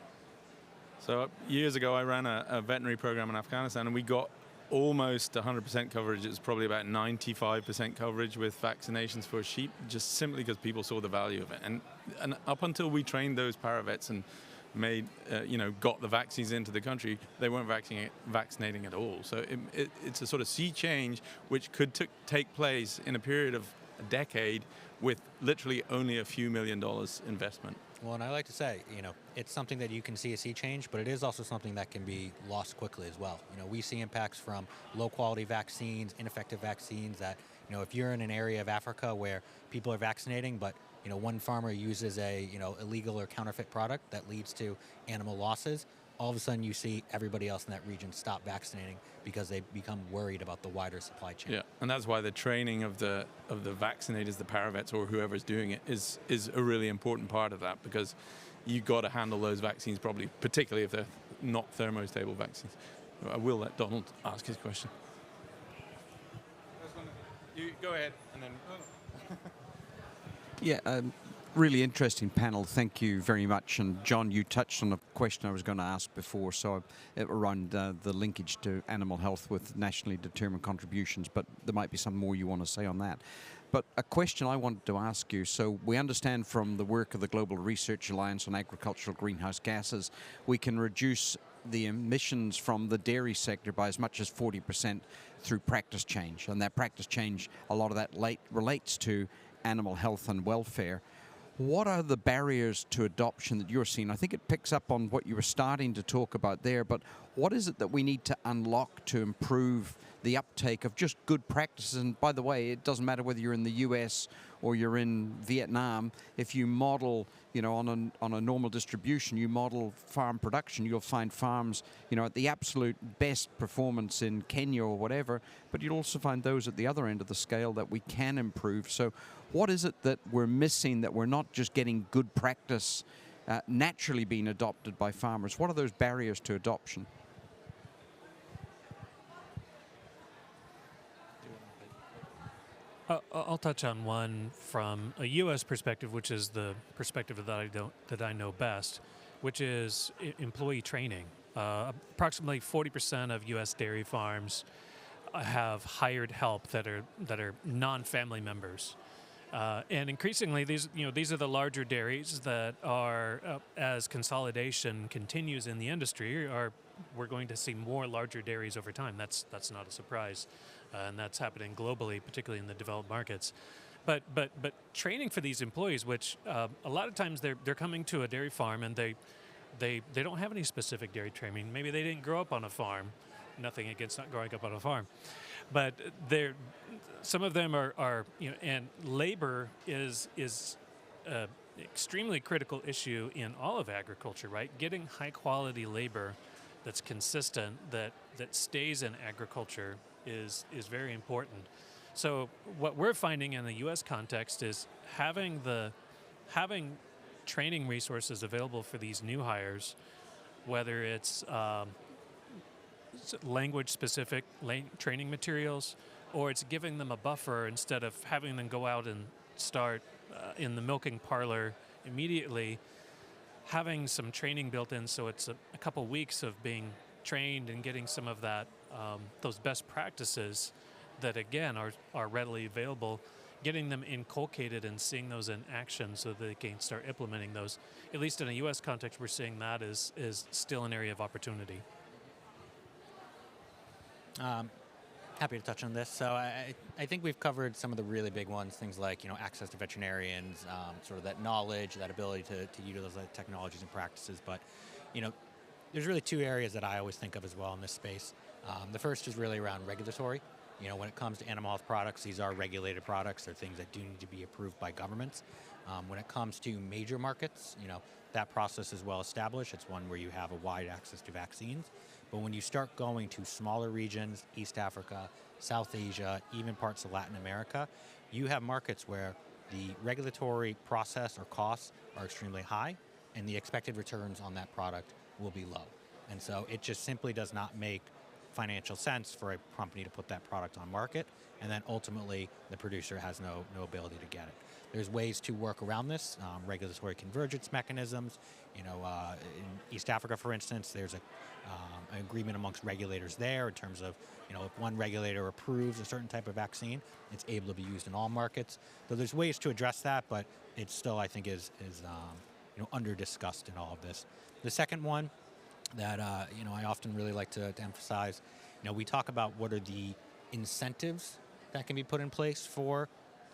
Speaker 3: So years ago, I ran a veterinary program in Afghanistan, and we got almost 100% coverage. It was probably about 95% coverage with vaccinations for sheep, just simply because people saw the value of it. And up until we trained those paravets and got the vaccines into the country, they weren't vaccinating at all. So it's a sort of sea change which could take place in a period of a decade with literally only a few $1 million investment.
Speaker 6: Well, and I like to say, it's something that you can see a sea change, but it is also something that can be lost quickly as well. We see impacts from low-quality vaccines, ineffective vaccines that, if you're in an area of Africa where people are vaccinating, but, one farmer uses a, illegal or counterfeit product that leads to animal losses, all of a sudden you see everybody else in that region stop vaccinating because they become worried about the wider supply chain.
Speaker 3: Yeah, and that's why the training of the vaccinators, the paravets, or whoever's doing it is a really important part of that, because you've got to handle those vaccines properly, particularly if they're not thermostable vaccines. I will let Donald ask his question. You go ahead, and then.
Speaker 9: Yeah, really interesting panel. Thank you very much. And John, you touched on a question I was going to ask before, so around the linkage to animal health with nationally determined contributions, but there might be some more you want to say on that. But a question I wanted to ask you, so we understand from the work of the Global Research Alliance on Agricultural Greenhouse Gases, we can reduce the emissions from the dairy sector by as much as 40% through practice change. And that practice change, a lot of that relates to animal health and welfare. What are the barriers to adoption that you're seeing? I think it picks up on what you were starting to talk about there, but what is it that we need to unlock to improve the uptake of just good practices? And by the way, it doesn't matter whether you're in the US or you're in Vietnam. If you model, on a normal distribution, you model farm production, you'll find farms, at the absolute best performance in Kenya or whatever, but you'll also find those at the other end of the scale that we can improve. So what is it that we're missing, that we're not just getting good practice naturally being adopted by farmers? What are those barriers to adoption?
Speaker 5: I'll touch on one from a U.S. perspective, which is the perspective that I know best, which is employee training. Approximately 40% of U.S. dairy farms have hired help that are non-family members, and increasingly these are the larger dairies that are, as consolidation continues in the industry, we're going to see more larger dairies over time. That's not a surprise. And that's happening globally, particularly in the developed markets. But training for these employees, which a lot of times they're coming to a dairy farm and they don't have any specific dairy training. Maybe they didn't grow up on a farm. Nothing against not growing up on a farm, but some of them are and labor is extremely critical issue in all of agriculture, right? Getting high quality labor that's consistent, that stays in agriculture is very important. So what we're finding in the U.S. context is having training resources available for these new hires, whether it's language specific training materials, or it's giving them a buffer instead of having them go out and start in the milking parlor immediately, having some training built in, so it's a couple weeks of being trained and getting some of that those best practices that again are readily available, getting them inculcated and seeing those in action so that they can start implementing those. At least in a U.S. context, we're seeing that is still an area of opportunity.
Speaker 6: Happy to touch on this. So I think we've covered some of the really big ones, things like access to veterinarians, sort of that knowledge, that ability to utilize technologies and practices. But there's really two areas that I always think of as well in this space. The first is really around regulatory. When it comes to animal health products, these are regulated products. They're things that do need to be approved by governments. When it comes to major markets, that process is well established. It's one where you have a wide access to vaccines. But when you start going to smaller regions, East Africa, South Asia, even parts of Latin America, you have markets where the regulatory process or costs are extremely high, and the expected returns on that product will be low. And so it just simply does not make financial sense for a company to put that product on market, and then ultimately the producer has no ability to get it. There's ways to work around this, regulatory convergence mechanisms. In East Africa, for instance, there's an agreement amongst regulators there in terms of, if one regulator approves a certain type of vaccine, it's able to be used in all markets. So there's ways to address that, but it still, I think, is under discussed in all of this. The second one that I often really like to emphasize, we talk about what are the incentives that can be put in place for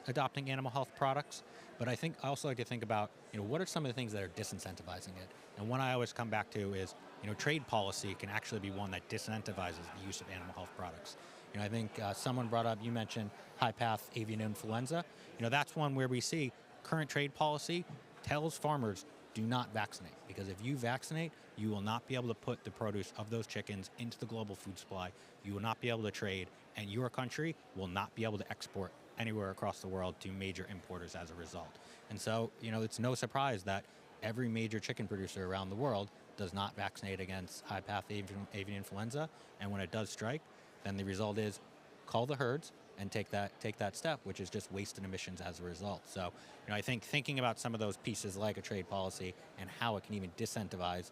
Speaker 6: adopting animal health products, but I also like to think about what are some of the things that are disincentivizing it. And one I always come back to is trade policy can actually be one that disincentivizes the use of animal health products. I think someone brought up, you mentioned high path avian influenza. That's one where we see current trade policy tells farmers do not vaccinate, because if you vaccinate, you will not be able to put the produce of those chickens into the global food supply. You will not be able to trade, and your country will not be able to export anywhere across the world to major importers as a result. And so, it's no surprise that every major chicken producer around the world does not vaccinate against high path avian influenza, and when it does strike, then the result is call the herds and take that step, which is just wasted emissions as a result. So, I think thinking about some of those pieces like a trade policy and how it can even disincentivize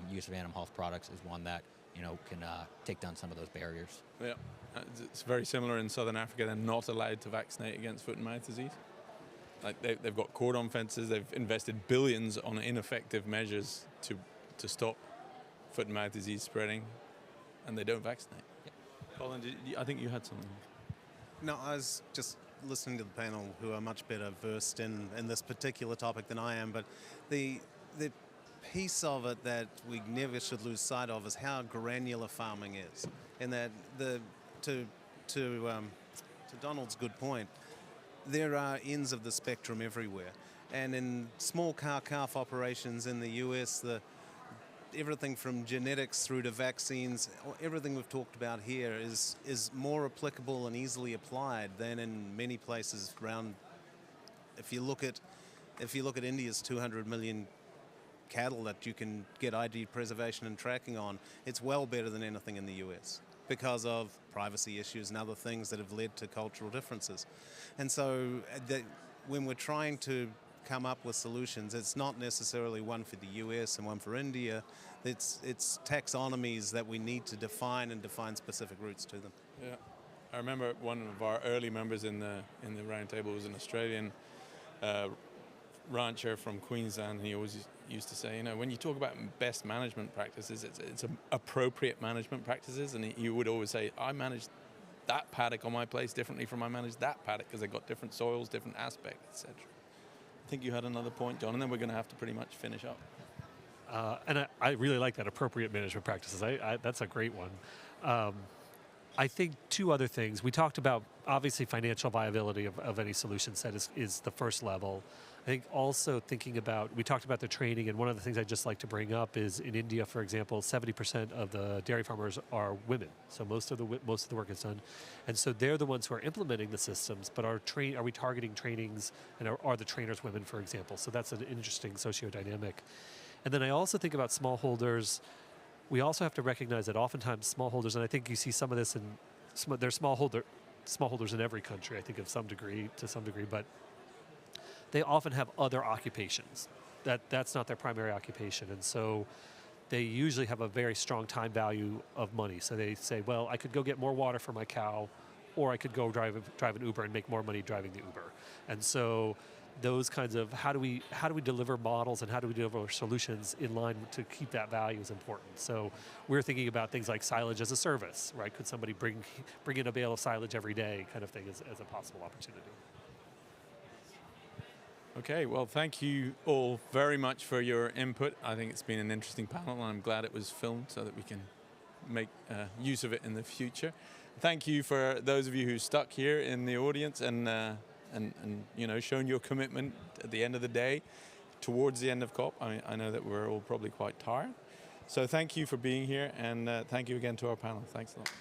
Speaker 6: use of animal health products is one that can take down some of those barriers.
Speaker 3: Yeah, it's very similar in Southern Africa. They're not allowed to vaccinate against foot and mouth disease. Like they've got cordon fences. They've invested billions on ineffective measures to stop foot and mouth disease spreading, and they don't vaccinate.
Speaker 6: Yep.
Speaker 3: Colin, I think you had something.
Speaker 7: No, I was just listening to the panel who are much better versed in this particular topic than I am, but the piece of it that we never should lose sight of is how granular farming is, and that to Donald's good point, there are ends of the spectrum everywhere, and in small cow-calf operations in the US, everything from genetics through to vaccines, everything we've talked about here is more applicable and easily applied than in many places around. If you look at India's 200 million cattle that you can get ID preservation and tracking on, it's well better than anything in the US because of privacy issues and other things that have led to cultural differences. And so when we're trying to come up with solutions, it's not necessarily one for the US and one for India. It's taxonomies that we need to define and define specific routes to them.
Speaker 3: Yeah, I remember one of our early members in the roundtable was an Australian rancher from Queensland. He always used to say, when you talk about best management practices, it's appropriate management practices, and he would always say, I manage that paddock on my place differently from I manage that paddock because they've got different soils, different aspects, etc. I think you had another point, John, and then we're going to have to pretty much finish up.
Speaker 4: And I really like that, appropriate management practices. That's a great one. I think two other things. We talked about, obviously, financial viability of any solution set is the first level. I think also thinking about, we talked about the training, and one of the things I'd just like to bring up is in India, for example, 70% of the dairy farmers are women. So most of the work is done. And so they're the ones who are implementing the systems, but are we targeting trainings, and are the trainers women, for example? So that's an interesting socio-dynamic. And then I also think about smallholders. We also have to recognize that oftentimes smallholders, and I think you see some of this in, there's smallholders in every country, I think to some degree, but they often have other occupations. That's not their primary occupation. And so they usually have a very strong time value of money. So they say, well, I could go get more water for my cow, or I could go drive an Uber and make more money driving the Uber. And so those kinds of, how do we deliver models and how do we deliver solutions in line to keep that value is important. So we're thinking about things like silage as a service, right? Could somebody bring in a bale of silage every day, kind of thing, as a possible opportunity.
Speaker 3: Okay, well, thank you all very much for your input. I think it's been an interesting panel, and I'm glad it was filmed so that we can make use of it in the future. Thank you for those of you who stuck here in the audience and shown your commitment at the end of the day towards the end of COP. I know that we're all probably quite tired. So thank you for being here, and thank you again to our panel. Thanks a lot.